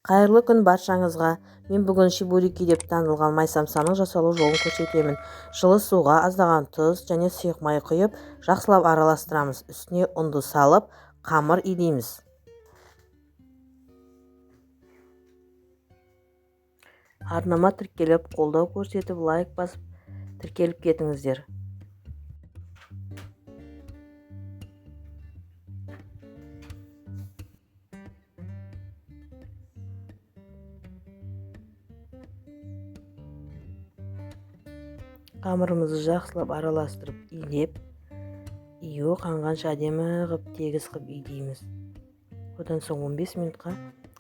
Қайырлы күн баршаңызға. Мен бүгін шибурики деп танылған май самсаның жасалу жолын көрсетемін. Жылы суға аздаған тұз және сұйық май құйып, жақсылап араластырамыз. Үстіне ұнды салып, қамыр илейміз. Арнама тіркеліп, қолдау көрсетіп, лайк басып, тіркеліп кетіңіздер. Қамырымызды жақсылап араластырып, илеп, иі қанғанша әдемі қып, тегіс қып илейміз. Одан соң 15 минутқа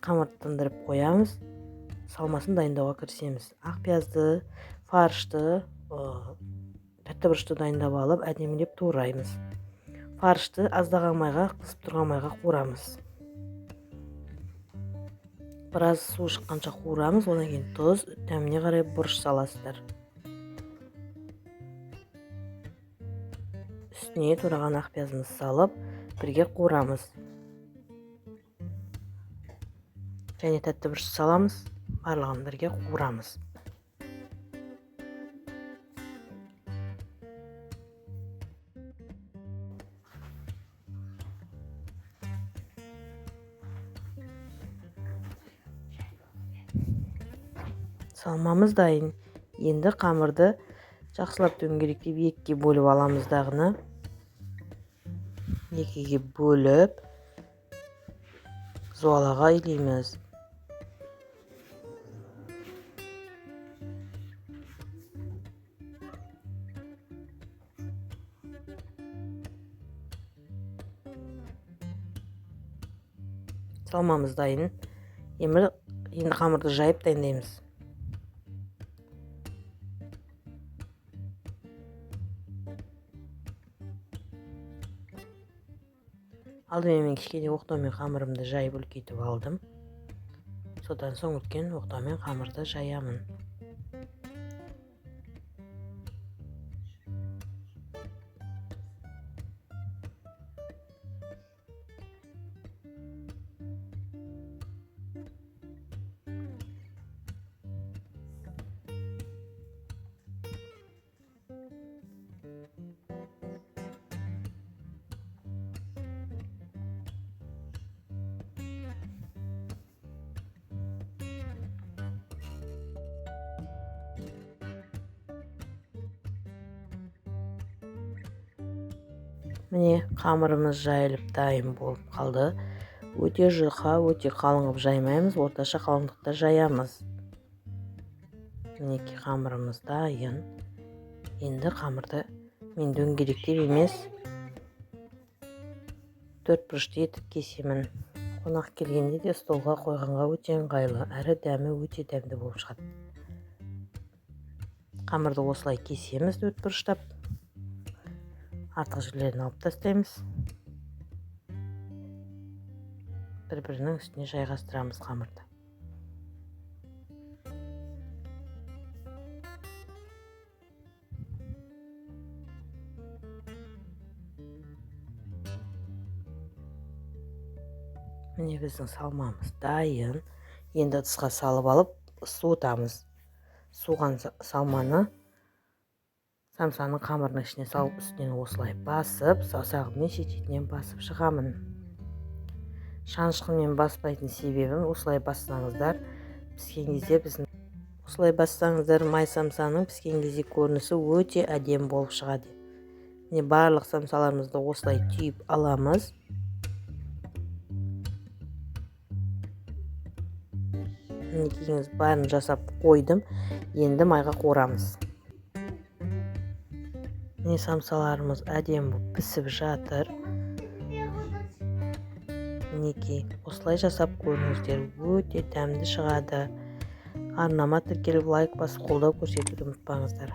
қамырды тындырып қоямыз. Салмасын дайындауға кірісеміз. Ақ пиязды, фаршты, тәтті бұрышты дайындап алып, әдемілеп тураймыз. Фаршты аздаған майға, қысып тұрған майға қуырамыз. Біраз су шыққанша қуырамыз, одан кейін тұз, дәміне қарай бұрыш саласыздар. Үстіне тураған ақ пиязымызды салып, бірге қуырамыз. Және тәтті бұрыш саламыз, барлығын бірге қуырамыз. Салмамыз дайын. Енді қамырды жақсылап дөңгелектеп екіге бөліп аламыз дағыны. Екіге бөліп, зуалаға илейміз. Салмамыз дайын. Енді қамырды жайып дайындаймыз. Алдымен мен кішкене оқтаумен қамырымды жайып үлкейтіп алдым. Содан соң үлкен оқтаумен қамырды жаямын. Міне қамырымыз жайылып дайын болып қалды. Өте жұқа, өте қалың қылып жаймаймыз, орташа қалыңдықта жаямыз. Мінекей қамырымыз дайын. Енді қамырды мен дөңгелектеп емес, 4 бұрышты етіп кесемін. Қонақ келгенде де столға қойғанға өте ыңғайлы, әрі дәмі өте дәмді болып шығады. Қамырды осылай кесеміз 4 бұрыштап. Артық жерлерін алып тастаймыз. Бір-бірінің үстіне жайғастырамыз қамырды. Міне біздің салмамыз дайын. Енді ыдысқа салып алып, суытамыз. Суған салманы самсаның қамырының ішіне салып, үстінен осылай басып, саусағыммен шет-шетінен басып шығамын. Шанышқымен баспайтын себебім, осылай бассаңыздар, май самсаның піскен кезде көрінісі өте әдемі болып шығады. Міне барлық самсаларымызды осылай түйіп аламыз. Мінекейіңіз барын жасап қойдым. Енді майға қуырамыз. Міне самсаларымыз әдемі пісіп жатыр. Мінекей осылай жасап көріңіздер, өте дәмді шығады. Арнама тіркеліп, лайк басып, қолдау көрсетуді ұмытпаңыздар.